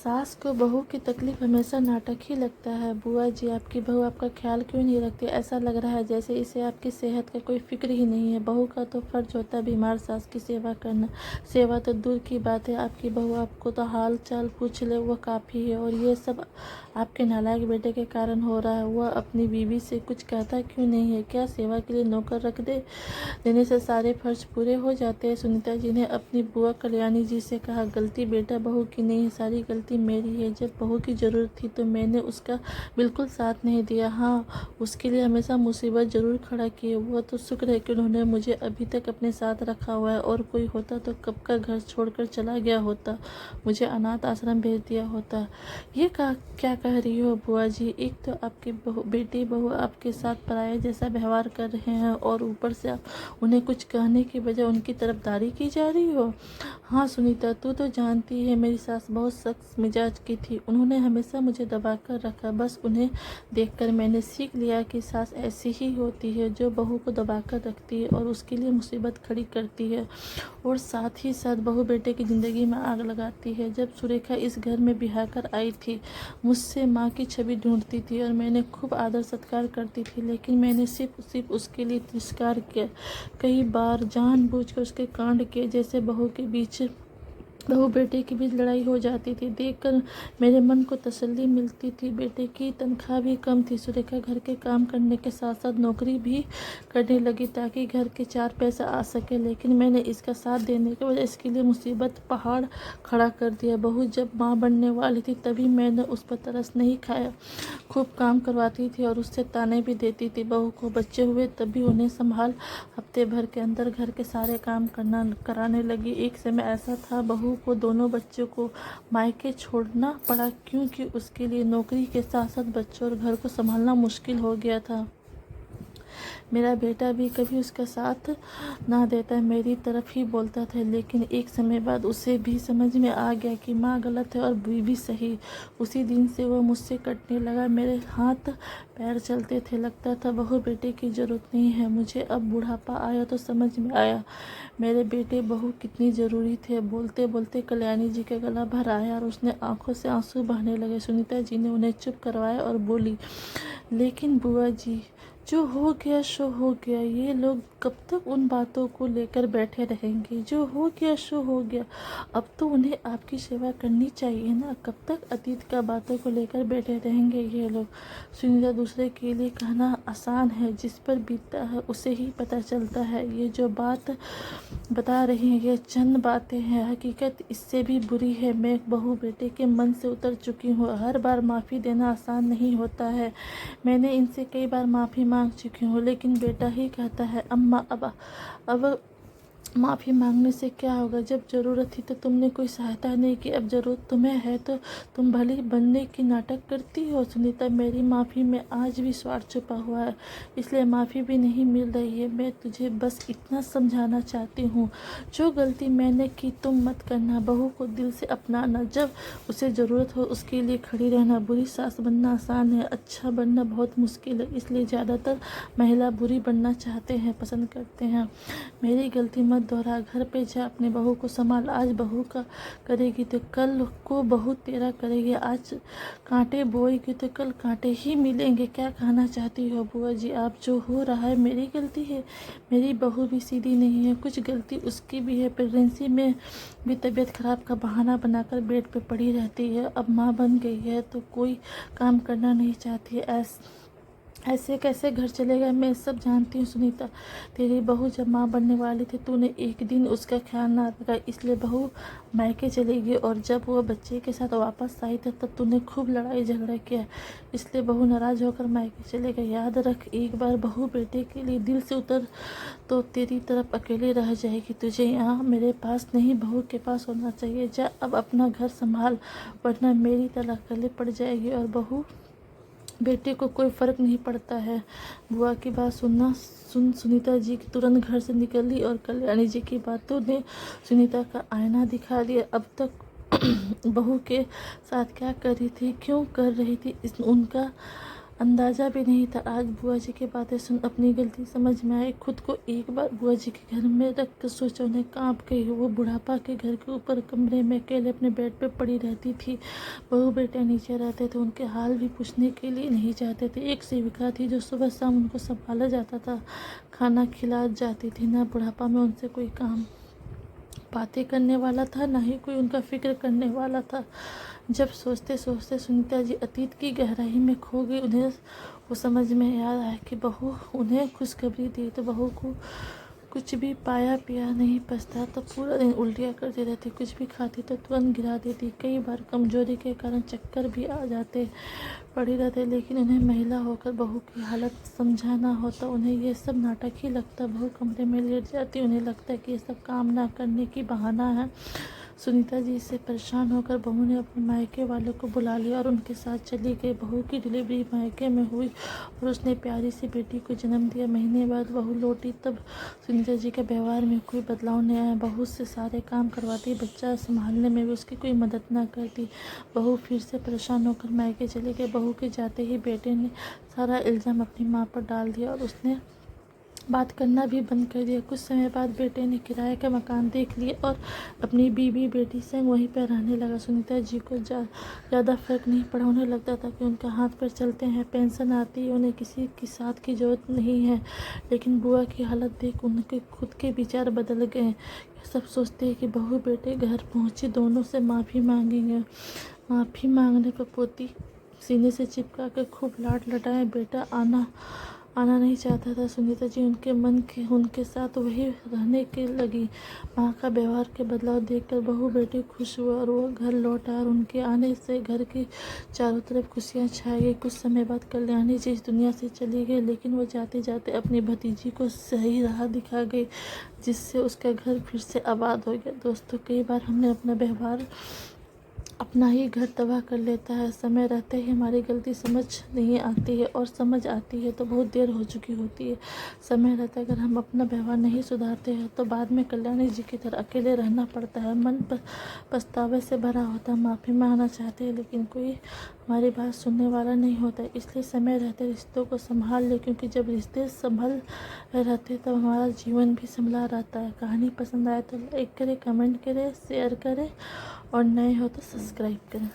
सास को बहू की तकलीफ हमेशा नाटक ही लगता है। बुआ जी, आपकी बहू आपका ख्याल क्यों नहीं रखती? ऐसा लग रहा है जैसे इसे आपकी सेहत का कोई फिक्र ही नहीं है। बहू का तो फर्ज होता है बीमार सास की सेवा करना। सेवा तो दूर की बात है, आपकी बहू आपको तो हाल चाल पूछ ले वो काफ़ी है। और ये सब आपके नालायक बेटे के कारण हो रहा है। वह अपनी बीवी से कुछ कहता क्यों नहीं है? क्या सेवा के लिए नौकर रख देने से सारे फर्ज पूरे हो जाते हैं? सुनीता जी ने अपनी बुआ कल्याणी जी से कहा, गलती बेटा बहू की नहीं है, सारी गलती मेरी है। जब बहू की ज़रूरत थी तो मैंने उसका बिल्कुल साथ नहीं दिया। हाँ, उसके लिए हमेशा मुसीबत ज़रूर खड़ा की है। वो तो शुक्र है कि उन्होंने मुझे अभी तक अपने साथ रखा हुआ है, और कोई होता तो कब का घर छोड़कर चला गया होता, मुझे अनाथ आश्रम भेज दिया होता। ये क्या कह रही हो बुआ जी? एक तो आपकी बेटी बहू आपके साथ पराये जैसा व्यवहार कर रहे हैं, और ऊपर से आप उन्हें कुछ कहने की बजाय उनकी तरफदारी की जा रही हो। हाँ सुनीता, तू तो जानती है मेरी सास बहुत सख्त मिजाज की थी। उन्होंने हमेशा मुझे दबा कर रखा। बस उन्हें देखकर मैंने सीख लिया कि सास ऐसी ही होती है, जो बहू को दबा कर रखती है और उसके लिए मुसीबत खड़ी करती है, और साथ ही साथ बहू बेटे की ज़िंदगी में आग लगाती है। जब सुरेखा इस घर में ब्याह कर आई थी, मुझसे माँ की छवि ढूंढती थी और मैंने खूब आदर सत्कार करती थी, लेकिन मैंने सिर्फ उसके लिए तिरस्कार किया। कई बार जानबूझकर उसके कांड किए, जैसे बहू बेटे के बीच लड़ाई हो जाती थी। देखकर मेरे मन को तसल्ली मिलती थी। बेटे की तनख्वाह भी कम थी। सुरेखा घर के काम करने के साथ साथ नौकरी भी करने लगी ताकि घर के 4 पैसा आ सके, लेकिन मैंने इसका साथ देने के वजह इसके लिए मुसीबत पहाड़ खड़ा कर दिया। बहू जब माँ बनने वाली थी तभी मैंने उस पर तरस नहीं खाया। खूब काम करवाती थी और उससे ताने भी देती थी। बहू को बच्चे हुए तब भी उन्हें संभाल हफ्ते भर के अंदर घर के सारे काम कराने लगी। एक समय ऐसा था बहू को दोनों बच्चों को मायके छोड़ना पड़ा, क्योंकि उसके लिए नौकरी के साथ साथ बच्चों और घर को संभालना मुश्किल हो गया था। मेरा बेटा भी कभी उसका साथ ना देता, मेरी तरफ ही बोलता था, लेकिन एक समय बाद उसे भी समझ में आ गया कि माँ गलत है और बीवी सही। उसी दिन से वो मुझसे कटने लगा। मेरे हाथ पैर चलते थे। लगता था बहू बेटे की ज़रूरत नहीं है मुझे। अब बुढ़ापा आया तो समझ में आया मेरे बेटे बहू कितनी ज़रूरी थे। बोलते बोलते कल्याणी जी का गला भर आया और उसने आंखों से आंसू बहने लगे। सुनीता जी ने उन्हें चुप करवाया और बोली, लेकिन बुआ जी, जो हो गया सो हो गया। ये लोग कब तक उन बातों को लेकर बैठे रहेंगे? जो हो गया सो हो गया। अब तो उन्हें आपकी सेवा करनी चाहिए ना। कब तक अतीत का बातों को लेकर बैठे रहेंगे ये लोग? सुनीता, दूसरे के लिए कहना आसान है, जिस पर बीतता है उसे ही पता चलता है। ये जो बात बता रही हैं ये चंद बातें हैं, हकीकत इससे भी बुरी है। मैं बहू बेटे के मन से उतर चुकी हूँ। हर बार माफ़ी देना आसान नहीं होता है। मैंने इनसे कई बार माफ़ी मांग चुकी हूँ, लेकिन बेटा ही कहता है, अम्मा अब माफ़ी मांगने से क्या होगा? जब ज़रूरत थी तो तुमने कोई सहायता नहीं की, अब ज़रूरत तुम्हें है तो तुम भली बनने की नाटक करती हो। सुनीता, मेरी माफ़ी में आज भी स्वार्थ छुपा हुआ है, इसलिए माफ़ी भी नहीं मिल रही है। मैं तुझे बस इतना समझाना चाहती हूँ, जो गलती मैंने की तुम मत करना। बहू को दिल से अपनाना, जब उसे ज़रूरत हो उसके लिए खड़ी रहना। बुरी सास बनना आसान है, अच्छा बनना बहुत मुश्किल है, इसलिए ज़्यादातर महिला बुरी बनना चाहते हैं, पसंद करते हैं। मेरी गलती मत दोहरा। घर पे जा, अपने बहू को संभाल। आज बहू का करेगी तो कल को बहू तेरा करेगी। आज कांटे बोएगी तो कल कांटे ही मिलेंगे। क्या कहना चाहती हो बुआ जी? आप जो हो रहा है मेरी गलती है? मेरी बहू भी सीधी नहीं है, कुछ गलती उसकी भी है। प्रेगनेंसी में भी तबीयत खराब का बहाना बनाकर बेड पे पड़ी रहती है। अब माँ बन गई है तो कोई काम करना नहीं चाहती है। ऐसे कैसे घर चलेगा? मैं सब जानती हूँ सुनीता। तेरी बहू जब माँ बनने वाली थी तूने एक दिन उसका ख्याल ना रखा, इसलिए बहू मायके चली गई, और जब वो बच्चे के साथ वापस आई थी तब तूने खूब लड़ाई झगड़ा किया, इसलिए बहू नाराज़ होकर मायके चले गए। याद रख, एक बार बहू बेटे के लिए दिल से उतर तो तेरी तरफ अकेली रह जाएगी। तुझे यहाँ मेरे पास नहीं, बहू के पास होना चाहिए। जा अब अपना घर संभाल, वरना मेरी तरह अकेले पड़ जाएगी और बहू बेटे को कोई फ़र्क नहीं पड़ता है। बुआ की बात सुनीता जी तुरंत घर से निकली, और कल्याणी जी की बातों ने सुनीता का आईना दिखा दिया। अब तक बहू के साथ क्या कर रही थी, क्यों कर रही थी, उनका अंदाज़ा भी नहीं था। आज बुआ जी की बातें सुन अपनी गलती समझ में आई। खुद को एक बार बुआ जी के घर में रख कर सोचा, उन्हें काँप गई। वो बुढ़ापा के घर के ऊपर कमरे में अकेले अपने बेड पे पड़ी रहती थी। बहू बेटे नीचे रहते थे, उनके हाल भी पूछने के लिए नहीं जाते थे। एक सेविका थी जो सुबह शाम उनको संभाला जाता था, खाना खिला जाती थी। ना बुढ़ापा में उनसे कोई काम बातें करने वाला था, ना ही कोई उनका फिक्र करने वाला था। जब सोचते सोचते सुनीता जी अतीत की गहराई में खो गई, उन्हें वो समझ में याद आया कि बहू उन्हें खुशखबरी दी तो बहू को कुछ भी पाया पिया नहीं पछता। तो पूरा दिन उल्टियाँ करती रहती, कुछ भी खाती तो तुरंत गिरा देती। कई बार कमजोरी के कारण चक्कर भी आ जाते, पड़ी रहते। लेकिन उन्हें महिला होकर बहू की हालत समझाना होता, उन्हें ये सब नाटक ही लगता। बहू कमरे में लेट जाती, उन्हें लगता कि ये सब काम ना करने की बहाना है। सुनीता जी से परेशान होकर बहू ने अपने मायके वालों को बुला लिया और उनके साथ चली गई। बहू की डिलीवरी मायके में हुई और उसने प्यारी सी बेटी को जन्म दिया। महीने बाद बहू लौटी, तब सुनीता जी के व्यवहार में कोई बदलाव नहीं आया। बहू से सारे काम करवाती, बच्चा संभालने में भी उसकी कोई मदद ना करती। बहू फिर से परेशान होकर मायके चली गई। बहू के जाते ही बेटे ने सारा इल्ज़ाम अपनी माँ पर डाल दिया और उसने बात करना भी बंद कर दिया। कुछ समय बाद बेटे ने किराए का मकान देख लिया और अपनी बीवी बेटी संग वहीं पर रहने लगा। सुनीता जी को ज़्यादा फर्क नहीं पड़ा। उन्हें लगता था कि उनका हाथ पैर चलते हैं, पेंशन आती है, उन्हें किसी की साथ की जरूरत नहीं है। लेकिन बुआ की हालत देख उनके खुद के विचार बदल गए। सब सोचते हैं कि बहू बेटे घर पहुँची दोनों से माफ़ी मांगेंगे। माफ़ी मांगने पर पोती सीने से चिपका कर खूब लाड लटाए। बेटा आना नहीं चाहता था। सुनीता जी उनके साथ वही रहने के लगी। माँ का व्यवहार के बदलाव देखकर बहू बेटी खुश हुआ और वो घर लौट आए और उनके आने से घर की चारों तरफ खुशियाँ छा गई। कुछ समय बाद कल्याणी जी इस दुनिया से चली गई, लेकिन वो जाते जाते अपनी भतीजी को सही राह दिखा गई, जिससे उसका घर फिर से आबाद हो गया। दोस्तों, कई बार हमने अपना व्यवहार अपना ही घर तबाह कर लेता है। समय रहते ही हमारी गलती समझ नहीं आती है और समझ आती है तो बहुत देर हो चुकी होती है। समय रहते अगर हम अपना व्यवहार नहीं सुधारते हैं तो बाद में कल्याणी जी की तरह अकेले रहना पड़ता है। मन पछतावे से भरा होता है। माफ़ी मांगना चाहते हैं लेकिन कोई हमारी बात सुनने वाला नहीं होता। इसलिए समय रहते रिश्तों को संभाल ले, क्योंकि जब रिश्ते संभल रहते तब हमारा जीवन भी संभला रहता है। कहानी पसंद आए तो लाइक करें, कमेंट करें, शेयर करें और नए हो तो सब्सक्राइब करें।